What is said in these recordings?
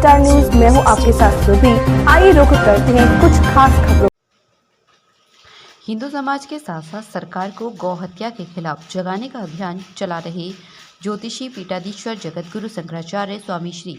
Star news में हूँ आपके साथ सुरभि। आइए रुक करते हैं कुछ खास खबरों। हिंदू समाज के साथ साथ सरकार को गौ हत्या के खिलाफ जगाने का अभियान चला रहे ज्योतिषी पीठाधीश्वर जगतगुरु शंकराचार्य स्वामी श्री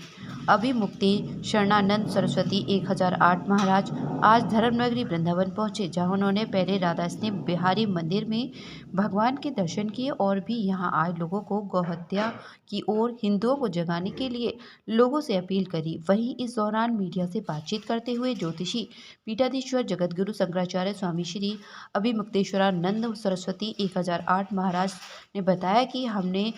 अभिमुक्ति शरणानंद सरस्वती 1008 महाराज आज धर्मनगरी वृंदावन पहुंचे, जहां उन्होंने पहले राधा स्नेह बिहारी मंदिर में भगवान के दर्शन किए और भी यहां आए लोगों को गौ हत्या की ओर हिंदुओं को जगाने के लिए लोगों से अपील करी। वहीं इस दौरान मीडिया से बातचीत करते हुए ज्योतिषी पीठाधीश्वर जगतगुरु शंकराचार्य स्वामी श्री अभिमुक्तेश्वरानंद सरस्वती 1008 महाराज ने बताया कि हमने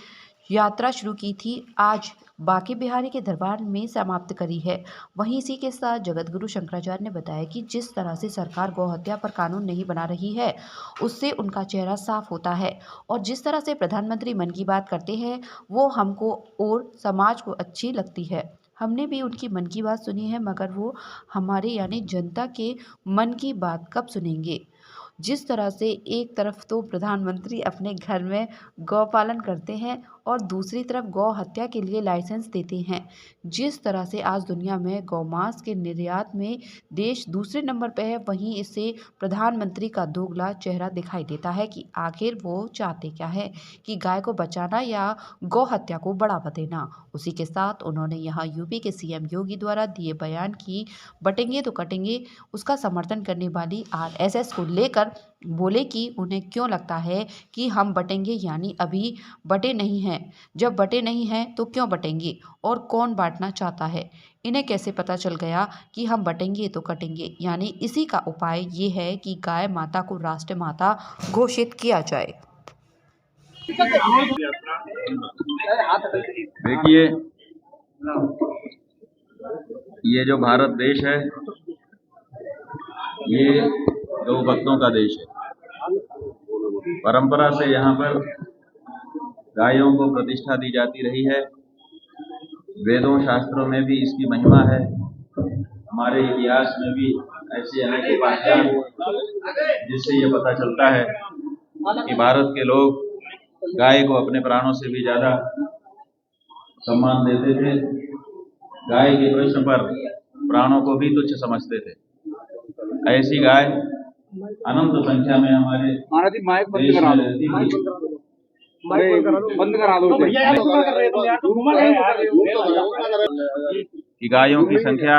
यात्रा शुरू की थी, आज बांके बिहारी के दरबार में समाप्त करी है। वहीं इसी के साथ जगतगुरु शंकराचार्य ने बताया कि जिस तरह से सरकार गौ हत्या पर कानून नहीं बना रही है, उससे उनका चेहरा साफ होता है और जिस तरह से प्रधानमंत्री मन की बात करते हैं वो हमको और समाज को अच्छी लगती है। हमने भी उनकी मन की बात सुनी है, मगर वो हमारे यानी जनता के मन की बात कब सुनेंगे। जिस तरह से एक तरफ तो प्रधानमंत्री अपने घर में गौ पालन करते हैं और दूसरी तरफ गौ हत्या के लिए लाइसेंस देते हैं। जिस तरह से आज दुनिया में गौमांस के निर्यात में देश दूसरे नंबर पर है, वहीं इससे प्रधानमंत्री का दोगला चेहरा दिखाई देता है कि आखिर वो चाहते क्या है, कि गाय को बचाना या गौ हत्या को बढ़ावा देना। उसी के साथ उन्होंने यहाँ यूपी के सीएम योगी द्वारा दिए बयान की बटेंगे तो कटेंगे उसका समर्थन करने वाली आरएसएस को लेकर बोले कि उन्हें क्यों लगता है कि हम बटेंगे, यानी अभी बटे नहीं हैं। जब बटे नहीं हैं तो क्यों बटेंगे और कौन बांटना चाहता है? इन्हें कैसे पता चल गया कि हम बटेंगे तो कटेंगे? यानी इसी का उपाय ये है कि गाय माता को राष्ट्र माता घोषित किया जाए। देखिए, ये जो भारत देश है ये गौ भक्तों का देश है। परंपरा से यहाँ पर गायों को प्रतिष्ठा दी जाती रही है। वेदों शास्त्रों में भी इसकी महिमा है। हमारे इतिहास में भी ऐसे अनेक उपाख्यान जिससे ये पता चलता है कि भारत के लोग गाय को अपने प्राणों से भी ज्यादा सम्मान देते थे। गाय के प्रश्न पर प्राणों को भी तुच्छ समझते थे। ऐसी गाय अनंत संख्या में हमारे देश में रहती थी। कि गायों की संख्या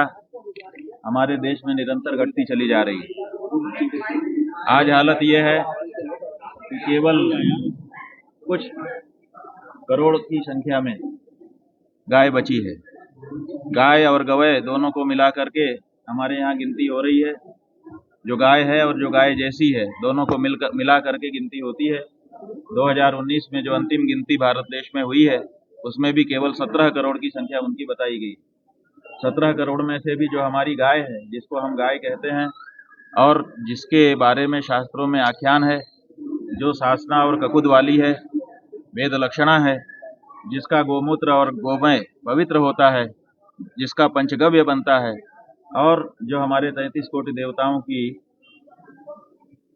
हमारे देश में निरंतर घटती चली जा रही है। आज हालत यह है कि केवल कुछ करोड़ की संख्या में गाय बची है। गाय और गवै दोनों को मिला करके हमारे यहाँ गिनती हो रही है। जो गाय है और जो गाय जैसी है दोनों को मिला करके गिनती होती है। 2019 में जो अंतिम गिनती भारत देश में हुई है उसमें भी केवल 17 करोड़ की संख्या उनकी बताई गई। 17 करोड़ में से भी जो हमारी गाय है, जिसको हम गाय कहते हैं और जिसके बारे में शास्त्रों में आख्यान है, जो सासना और ककुद वाली है, वेद लक्षणा है, जिसका गोमूत्र और गोमय पवित्र होता है, जिसका पंचगव्य बनता है और जो हमारे 33 कोटि देवताओं की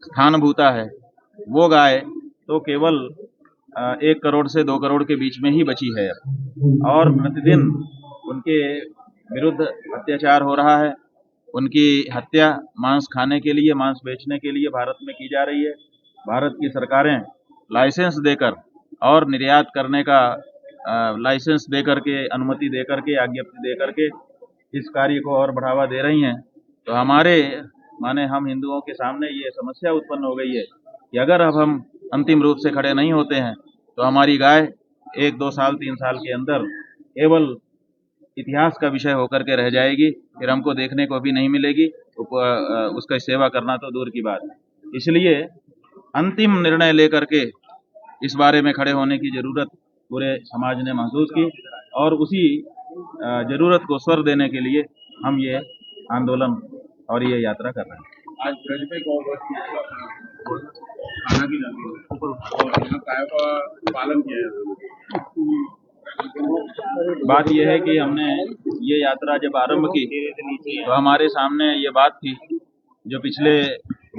स्थानभूता है, वो गाय तो केवल 1 करोड़ से 2 करोड़ के बीच में ही बची है और प्रतिदिन उनके विरुद्ध अत्याचार हो रहा है। उनकी हत्या मांस खाने के लिए, मांस बेचने के लिए भारत में की जा रही है। भारत की सरकारें लाइसेंस देकर और निर्यात करने का लाइसेंस देकर के, अनुमति देकर के, आज्ञप्ति देकर के इस कार्य को और बढ़ावा दे रही हैं। तो हमारे माने हम हिंदुओं के सामने ये समस्या उत्पन्न हो गई है कि अगर अब हम अंतिम रूप से खड़े नहीं होते हैं तो हमारी गाय 1, 2 साल, 3 साल के अंदर केवल इतिहास का विषय होकर के रह जाएगी। फिर हमको देखने को भी नहीं मिलेगी। उसका सेवा करना तो दूर की बात है। इसलिए अंतिम निर्णय लेकर के इस बारे में खड़े होने की जरूरत पूरे समाज ने महसूस की और उसी जरूरत को स्वर देने के लिए हम ये आंदोलन और ये यात्रा कर रहे हैं। आज ब्रज में खाना की गायों का पालन किया है। बात यह है कि हमने ये यात्रा जब आरंभ की तो हमारे सामने ये बात थी जो पिछले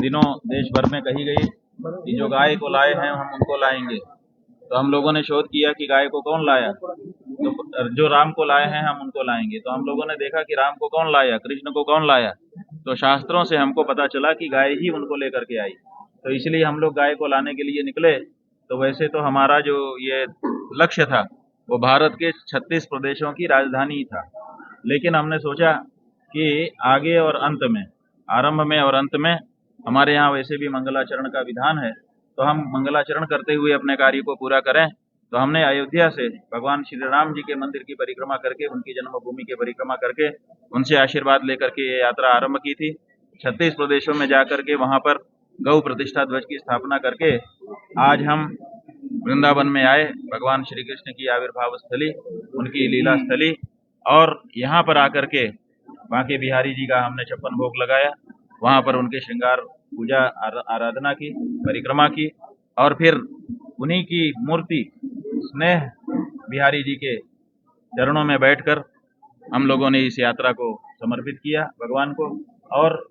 दिनों देश भर में कही गई कि जो गाय को लाए हैं हम उनको लाएंगे। तो हम लोगों ने शोध किया कि गाय को कौन लाया, तो जो राम को लाए हैं हम उनको लाएंगे। तो हम लोगों ने देखा कि राम को कौन लाया, कृष्ण को कौन लाया, तो शास्त्रों से हमको पता चला कि गाय ही उनको लेकर के आई। तो इसलिए हम लोग गाय को लाने के लिए निकले। तो वैसे तो हमारा जो ये लक्ष्य था वो भारत के 36 प्रदेशों की राजधानी था, लेकिन हमने सोचा कि आगे और अंत में, आरंभ में और अंत में, हमारे यहाँ वैसे भी मंगलाचरण का विधान है, तो हम मंगलाचरण करते हुए अपने कार्य को पूरा करें। तो हमने अयोध्या से भगवान श्री राम जी के मंदिर की परिक्रमा करके, उनकी जन्मभूमि की परिक्रमा करके, उनसे आशीर्वाद लेकर के ये यात्रा आरंभ की थी। 36 प्रदेशों में जाकर के वहां पर गौ प्रतिष्ठा ध्वज की स्थापना करके आज हम वृंदावन में आए, भगवान श्री कृष्ण की आविर्भाव स्थली, उनकी लीला स्थली, और यहाँ पर आकर के बांके बिहारी जी का हमने 56 भोग लगाया, वहां पर उनके श्रृंगार पूजा आराधना की, परिक्रमा की, और फिर उन्हीं की मूर्ति स्नेह बिहारी जी के चरणों में बैठकर हम लोगों ने इस यात्रा को समर्पित किया भगवान को, और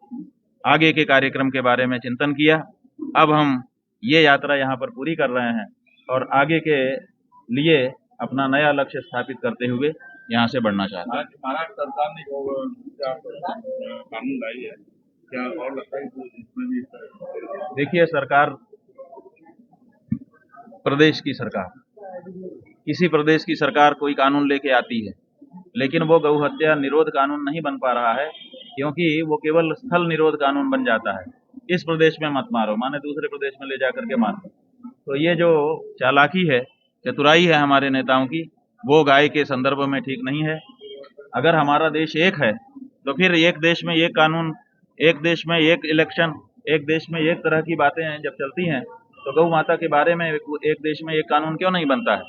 आगे के कार्यक्रम के बारे में चिंतन किया। अब हम ये यात्रा यहाँ पर पूरी कर रहे हैं और आगे के लिए अपना नया लक्ष्य स्थापित करते हुए यहाँ से बढ़ना चाहते हैं। महाराष्ट्र सरकार ने जो कानून लाई है, क्या और लगता है कि इसमें भी? देखिए, सरकार, प्रदेश की सरकार, किसी प्रदेश की सरकार कोई कानून लेके आती है, लेकिन वो गौ हत्या निरोध कानून नहीं बन पा रहा है, क्योंकि वो केवल स्थल निरोध कानून बन जाता है। इस प्रदेश में मत मारो, माने दूसरे प्रदेश में ले जाकर के मारो। तो ये जो चालाकी है, चतुराई है हमारे नेताओं की, वो गाय के संदर्भ में ठीक नहीं है। अगर हमारा देश एक है तो फिर एक देश में एक कानून, एक देश में एक इलेक्शन, एक देश में एक तरह की बातें जब चलती हैं, तो गौ माता के बारे में एक देश में एक कानून क्यों नहीं बनता है?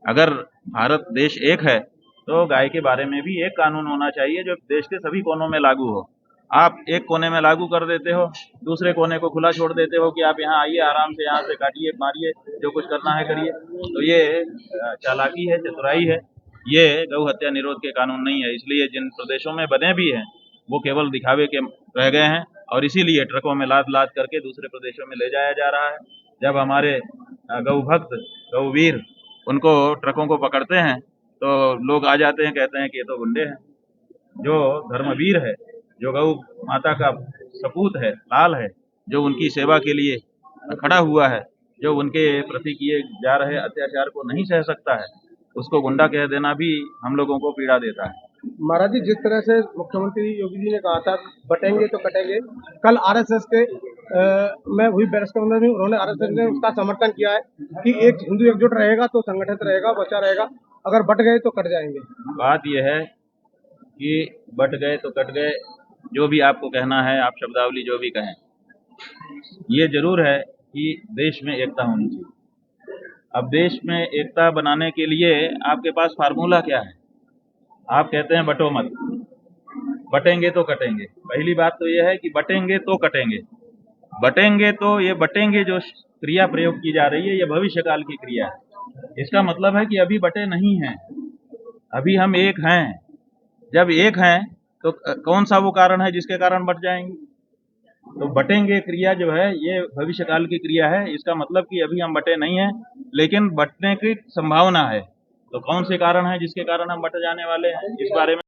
अगर भारत देश एक है तो गाय के बारे में भी एक कानून होना चाहिए जो देश के सभी कोनों में लागू हो। आप एक कोने में लागू कर देते हो, दूसरे कोने को खुला छोड़ देते हो कि आप यहाँ आइए, आराम से यहाँ से काटिए, मारिए, जो कुछ करना है करिए। तो ये चालाकी है, चतुराई है, ये गौ हत्या निरोध के कानून नहीं है। इसलिए जिन प्रदेशों में बने भी हैं वो केवल दिखावे के रह गए हैं, और इसीलिए ट्रकों में लाद लाद करके दूसरे प्रदेशों में ले जाया जा रहा है। जब हमारे गौ भक्त, गौ वीर उनको ट्रकों को पकड़ते हैं तो लोग आ जाते हैं, कहते हैं कि ये तो गुंडे हैं। जो धर्मवीर है, जो गौ माता का सपूत है, लाल है, जो उनकी सेवा के लिए खड़ा हुआ है, जो उनके प्रति किए जा रहे अत्याचार को नहीं सह सकता है, उसको गुंडा कह देना भी हम लोगों को पीड़ा देता है। महाराज जी, जिस तरह से मुख्यमंत्री योगी जी ने कहा था बटेंगे तो कटेंगे, कल आरएसएस के में हुई बहस के अंदर भी उन्होंने, आरएसएस ने उसका समर्थन किया है कि एक हिंदू एकजुट रहेगा तो संगठित रहेगा, बचा रहेगा, अगर बट गए तो कट जाएंगे। बात यह है कि बट गए तो कट गए, जो भी आपको कहना है, आप शब्दावली जो भी कहें, ये जरूर है कि देश में एकता होनी चाहिए। अब देश में एकता बनाने के लिए आपके पास फार्मूला क्या है? आप कहते हैं बटो मत, बटेंगे तो कटेंगे। पहली बात तो यह है कि बटेंगे तो कटेंगे। बटेंगे तो ये बटेंगे जो क्रिया प्रयोग की जा रही है, ये भविष्य काल की क्रिया है। इसका मतलब है कि अभी बटे नहीं हैं, अभी हम एक हैं। जब एक हैं तो कौन सा वो कारण है जिसके कारण बट जाएंगे? तो बटेंगे क्रिया जो है ये भविष्य काल की क्रिया है। इसका मतलब कि अभी हम बटे नहीं हैं, लेकिन बटने की संभावना है। तो कौन से कारण है जिसके कारण हम बट जाने वाले हैं, इस बारे में